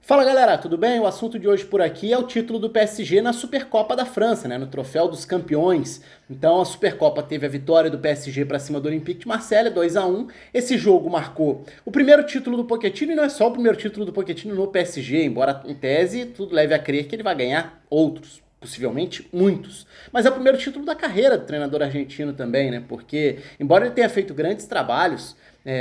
Fala galera, tudo bem? O assunto de hoje por aqui é o título do PSG na Supercopa da França, né? No Troféu dos Campeões. Então a Supercopa teve a vitória do PSG para cima do Olympique de Marseille, 2-1. Esse jogo marcou o primeiro título do Pochettino e não é só o primeiro título do Pochettino no PSG, embora em tese tudo leve a crer que ele vai ganhar outros. Possivelmente muitos. Mas é o primeiro título da carreira do treinador argentino também, né? Porque, embora ele tenha feito grandes trabalhos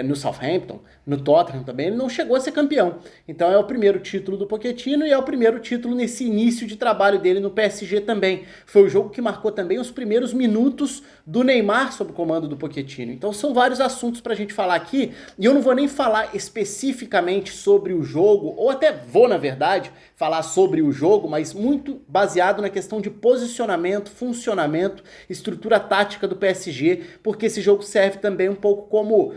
no Southampton, no Tottenham também, ele não chegou a ser campeão. Então é o primeiro título do Pochettino e é o primeiro título nesse início de trabalho dele no PSG também. Foi o jogo que marcou também os primeiros minutos do Neymar sob o comando do Pochettino. Então são vários assuntos pra gente falar aqui, e eu não vou nem falar especificamente sobre o jogo, ou até vou, na verdade, falar sobre o jogo, mas muito baseado na questão de posicionamento, funcionamento, estrutura tática do PSG, porque esse jogo serve também um pouco como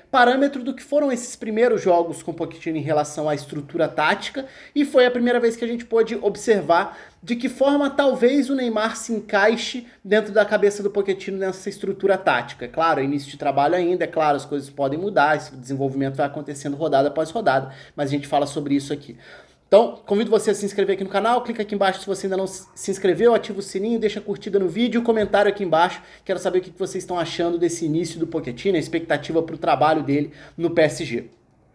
parâmetro do que foram esses primeiros jogos com o Pochettino em relação à estrutura tática, e foi a primeira vez que a gente pôde observar de que forma talvez o Neymar se encaixe dentro da cabeça do Pochettino nessa estrutura tática. É claro, é início de trabalho ainda, é claro, as coisas podem mudar, esse desenvolvimento vai acontecendo rodada após rodada, mas a gente fala sobre isso aqui. Então, convido você a se inscrever aqui no canal, clica aqui embaixo se você ainda não se inscreveu, ativa o sininho, deixa a curtida no vídeo, comentário aqui embaixo, quero saber o que vocês estão achando desse início do Pochettino, a expectativa para o trabalho dele no PSG.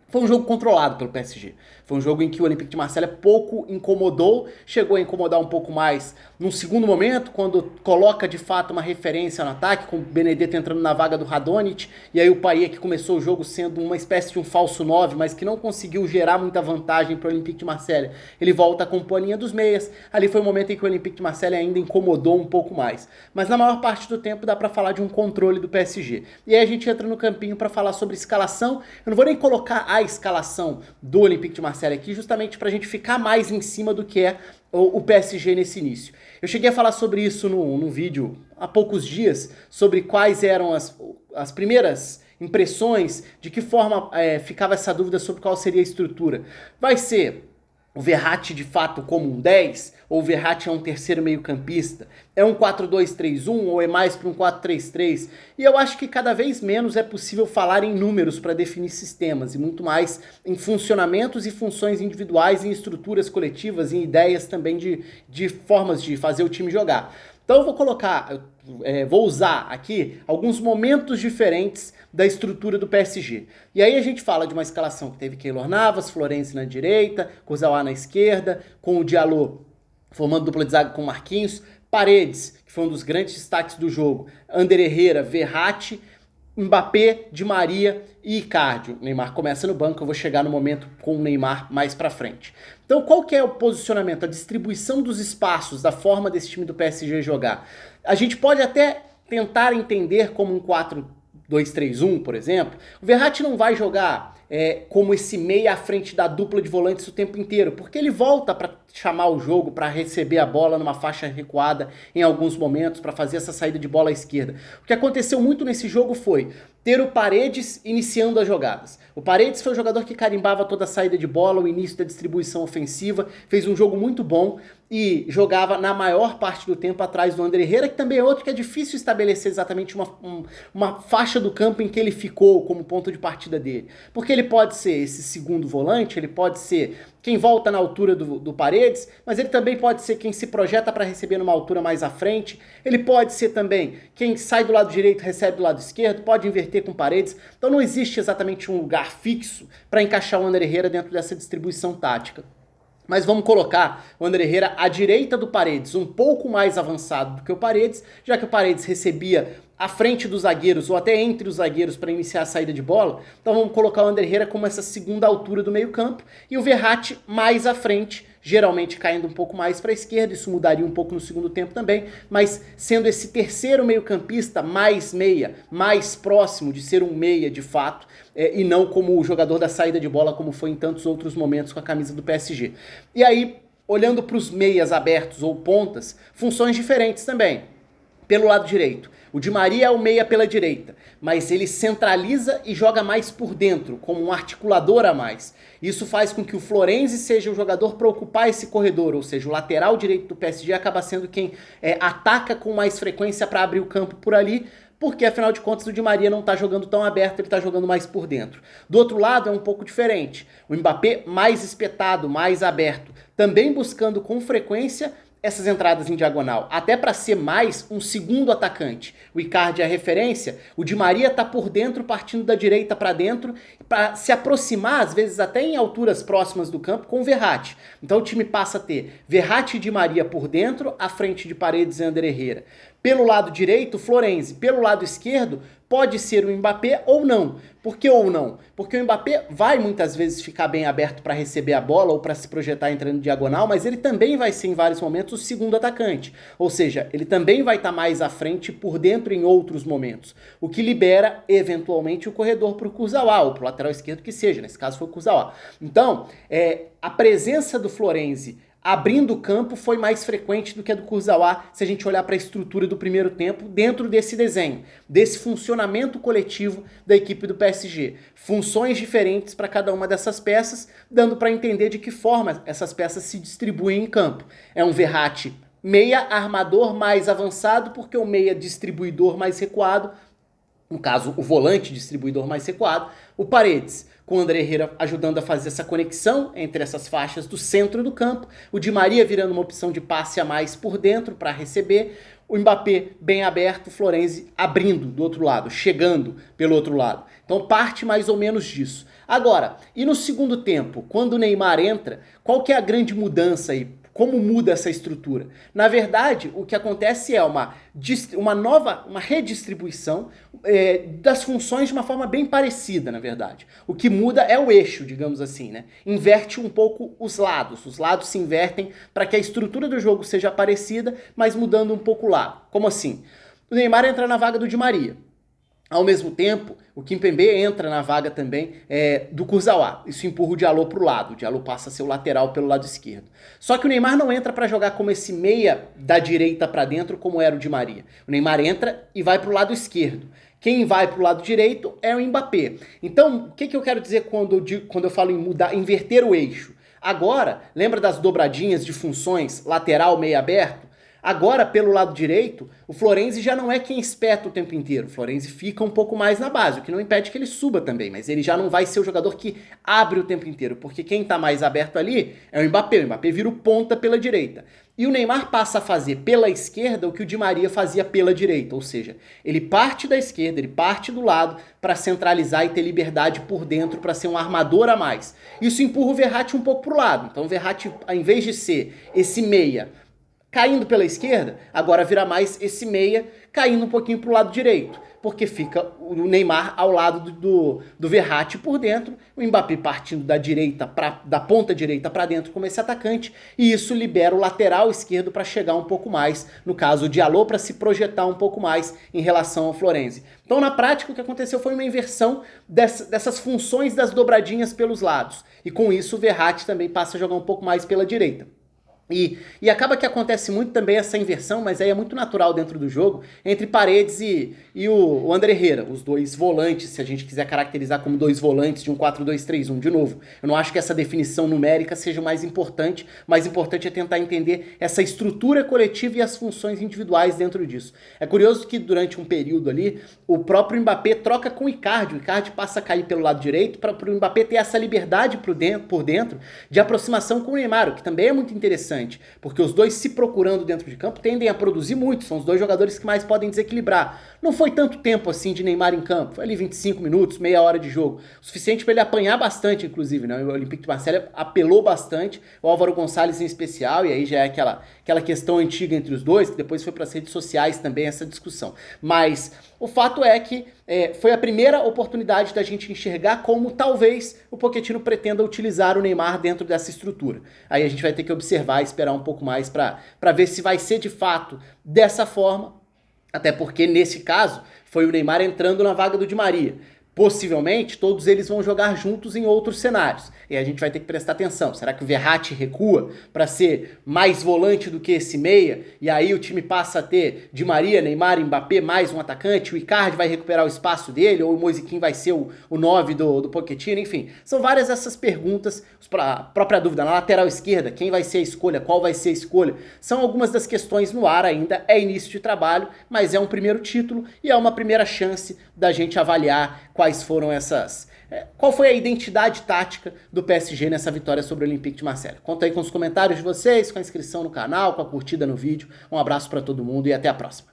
Foi um jogo controlado pelo PSG. Foi um jogo em que o Olympique de Marseille pouco incomodou, chegou a incomodar um pouco mais num segundo momento, quando coloca de fato uma referência no ataque, com o Benedetto entrando na vaga do Radonjic, e aí o Payet que começou o jogo sendo uma espécie de um falso 9, mas que não conseguiu gerar muita vantagem para o Olympique de Marseille. Ele volta com a linha dos meias, ali foi o momento em que o Olympique de Marseille ainda incomodou um pouco mais. Mas na maior parte do tempo dá para falar de um controle do PSG. E aí a gente entra no campinho para falar sobre escalação. Eu não vou nem colocar a escalação do Olympique de Marseille aqui, justamente para a gente ficar mais em cima do que é o PSG nesse início. Eu cheguei a falar sobre isso num vídeo há poucos dias, sobre quais eram as primeiras impressões, de que forma ficava essa dúvida sobre qual seria a estrutura. Vai ser o Verratti de fato como um 10, ou o Verratti é um terceiro meio campista? É um 4-2-3-1 ou é mais para um 4-3-3? E eu acho que cada vez menos é possível falar em números para definir sistemas, e muito mais em funcionamentos e funções individuais, em estruturas coletivas, em ideias também de formas de fazer o time jogar. Então eu vou colocar, vou usar aqui alguns momentos diferentes da estrutura do PSG. E aí a gente fala de uma escalação que teve Keylor Navas, Florenzi na direita, Kurzawa na esquerda, com o Diallo formando dupla de zaga com Marquinhos, Paredes, que foi um dos grandes destaques do jogo, Ander Herrera, Verratti, Mbappé, Di Maria e Icardi. O Neymar começa no banco, eu vou chegar no momento com o Neymar mais pra frente. Então qual que é o posicionamento, a distribuição dos espaços, da forma desse time do PSG jogar? A gente pode até tentar entender como um 4-2-3-1, por exemplo. O Verratti não vai jogar como esse meia à frente da dupla de volantes o tempo inteiro, porque ele volta para chamar o jogo, para receber a bola numa faixa recuada em alguns momentos, para fazer essa saída de bola à esquerda. O que aconteceu muito nesse jogo foi ter o Paredes iniciando as jogadas. O Paredes foi o jogador que carimbava toda a saída de bola, o início da distribuição ofensiva, fez um jogo muito bom e jogava na maior parte do tempo atrás do Ander Herrera, que também é outro que é difícil estabelecer exatamente uma faixa do campo em que ele ficou como ponto de partida dele. Porque ele pode ser esse segundo volante, ele pode ser quem volta na altura do Paredes, mas ele também pode ser quem se projeta para receber numa altura mais à frente, ele pode ser também quem sai do lado direito e recebe do lado esquerdo, pode inverter com Paredes, então não existe exatamente um lugar fixo para encaixar o Ander Herrera dentro dessa distribuição tática. Mas vamos colocar o Ander Herrera à direita do Paredes, um pouco mais avançado do que o Paredes, já que o Paredes recebia à frente dos zagueiros ou até entre os zagueiros para iniciar a saída de bola. Então vamos colocar o Ander Herrera como essa segunda altura do meio campo e o Verratti mais à frente, geralmente caindo um pouco mais para a esquerda, isso mudaria um pouco no segundo tempo também, mas sendo esse terceiro meio campista mais meia, mais próximo de ser um meia de fato, e não como o jogador da saída de bola como foi em tantos outros momentos com a camisa do PSG. E aí, olhando para os meias abertos ou pontas, funções diferentes também. Pelo lado direito, o Di Maria é o meia pela direita, mas ele centraliza e joga mais por dentro, como um articulador a mais. Isso faz com que o Florenzi seja o jogador para ocupar esse corredor, ou seja, o lateral direito do PSG acaba sendo quem ataca com mais frequência para abrir o campo por ali, porque afinal de contas o Di Maria não está jogando tão aberto, ele está jogando mais por dentro. Do outro lado é um pouco diferente, o Mbappé mais espetado, mais aberto, também buscando com frequência essas entradas em diagonal, até para ser mais um segundo atacante. O Icardi é a referência, o Di Maria tá por dentro, partindo da direita para dentro, para se aproximar, às vezes até em alturas próximas do campo, com o Verratti. Então o time passa a ter Verratti e Di Maria por dentro, à frente de Paredes e Ander Herrera. Pelo lado direito, Florenzi. Pelo lado esquerdo, pode ser o Mbappé ou não. Por que ou não? Porque o Mbappé vai muitas vezes ficar bem aberto para receber a bola ou para se projetar entrando diagonal, mas ele também vai ser em vários momentos o segundo atacante. Ou seja, ele também vai estar mais à frente por dentro em outros momentos. O que libera, eventualmente, o corredor para o Kurzawa, ou para o lateral esquerdo que seja. Nesse caso foi o Kurzawa. Então, a presença do Florenzi abrindo o campo foi mais frequente do que a do Kurzawa, se a gente olhar para a estrutura do primeiro tempo, dentro desse desenho, desse funcionamento coletivo da equipe do PSG. Funções diferentes para cada uma dessas peças, dando para entender de que forma essas peças se distribuem em campo. É um Verratti meia armador mais avançado, porque o meia distribuidor mais recuado, no caso o volante distribuidor mais recuado, o Paredes, com o Ander Herrera ajudando a fazer essa conexão entre essas faixas do centro do campo, o Di Maria virando uma opção de passe a mais por dentro para receber, o Mbappé bem aberto, o Florenzi abrindo do outro lado, chegando pelo outro lado. Então parte mais ou menos disso. Agora, e no segundo tempo, quando o Neymar entra, qual que é a grande mudança aí? Como muda essa estrutura? Na verdade, o que acontece é uma redistribuição das funções de uma forma bem parecida, na verdade. O que muda é o eixo, digamos assim, né? Inverte um pouco os lados se invertem para que a estrutura do jogo seja parecida, mas mudando um pouco o lado. Como assim? O Neymar entra na vaga do Di Maria. Ao mesmo tempo, o Kimpembe entra na vaga também do Kurzawa. Isso empurra o Diallo para o lado. O Diallo passa a ser o lateral pelo lado esquerdo. Só que o Neymar não entra para jogar como esse meia da direita para dentro, como era o Di Maria. O Neymar entra e vai para o lado esquerdo. Quem vai para o lado direito é o Mbappé. Então, o que eu quero dizer quando eu falo em inverter o eixo? Agora, lembra das dobradinhas de funções lateral, meia aberto? Agora, pelo lado direito, o Florenzi já não é quem espeta o tempo inteiro. O Florenzi fica um pouco mais na base, o que não impede que ele suba também, mas ele já não vai ser o jogador que abre o tempo inteiro, porque quem está mais aberto ali é o Mbappé. O Mbappé vira o ponta pela direita. E o Neymar passa a fazer pela esquerda o que o Di Maria fazia pela direita, ou seja, ele parte da esquerda, ele parte do lado para centralizar e ter liberdade por dentro para ser um armador a mais. Isso empurra o Verratti um pouco para o lado. Então o Verratti, ao invés de ser esse meia caindo pela esquerda, agora vira mais esse meia caindo um pouquinho para o lado direito, porque fica o Neymar ao lado do Verratti por dentro, o Mbappé partindo da ponta direita para dentro como esse atacante, e isso libera o lateral esquerdo para chegar um pouco mais, no caso o Diallo para se projetar um pouco mais em relação ao Florenzi. Então na prática o que aconteceu foi uma inversão dessas funções das dobradinhas pelos lados, e com isso o Verratti também passa a jogar um pouco mais pela direita. E acaba que acontece muito também essa inversão, mas aí é muito natural dentro do jogo, entre Paredes e o Ander Herrera, os dois volantes, se a gente quiser caracterizar como dois volantes de um 4-2-3-1. De novo, eu não acho que essa definição numérica seja o mais importante é tentar entender essa estrutura coletiva e as funções individuais dentro disso. É curioso que durante um período ali, o próprio Mbappé troca com o Icardi passa a cair pelo lado direito para o Mbappé ter essa liberdade por dentro de aproximação com o Neymar, o que também é muito interessante. Porque os dois se procurando dentro de campo tendem a produzir muito, são os dois jogadores que mais podem desequilibrar. Não foi tanto tempo assim de Neymar em campo, foi ali 25 minutos, meia hora de jogo, o suficiente para ele apanhar bastante, inclusive, né? O Olympique de Marseille apelou bastante, o Álvaro Gonçalves em especial, e aí já é aquela questão antiga entre os dois, que depois foi para as redes sociais também essa discussão. Mas o fato é que foi a primeira oportunidade da gente enxergar como talvez o Pochettino pretenda utilizar o Neymar dentro dessa estrutura. Aí a gente vai ter que observar e esperar um pouco mais para ver se vai ser de fato dessa forma, até porque nesse caso foi o Neymar entrando na vaga do Di Maria. Possivelmente, todos eles vão jogar juntos em outros cenários. E a gente vai ter que prestar atenção. Será que o Verratti recua para ser mais volante do que esse meia? E aí o time passa a ter Di Maria, Neymar, Mbappé, mais um atacante? O Icardi vai recuperar o espaço dele? Ou o Moise Kean vai ser o 9 do Pochettino? Enfim, são várias essas perguntas. A própria dúvida, na lateral esquerda, quem vai ser a escolha? Qual vai ser a escolha? São algumas das questões no ar ainda. É início de trabalho, mas é um primeiro título e é uma primeira chance da gente avaliar quais foram essas... Qual foi a identidade tática do PSG nessa vitória sobre o Olympique de Marseille? Conta aí com os comentários de vocês, com a inscrição no canal, com a curtida no vídeo. Um abraço para todo mundo e até a próxima.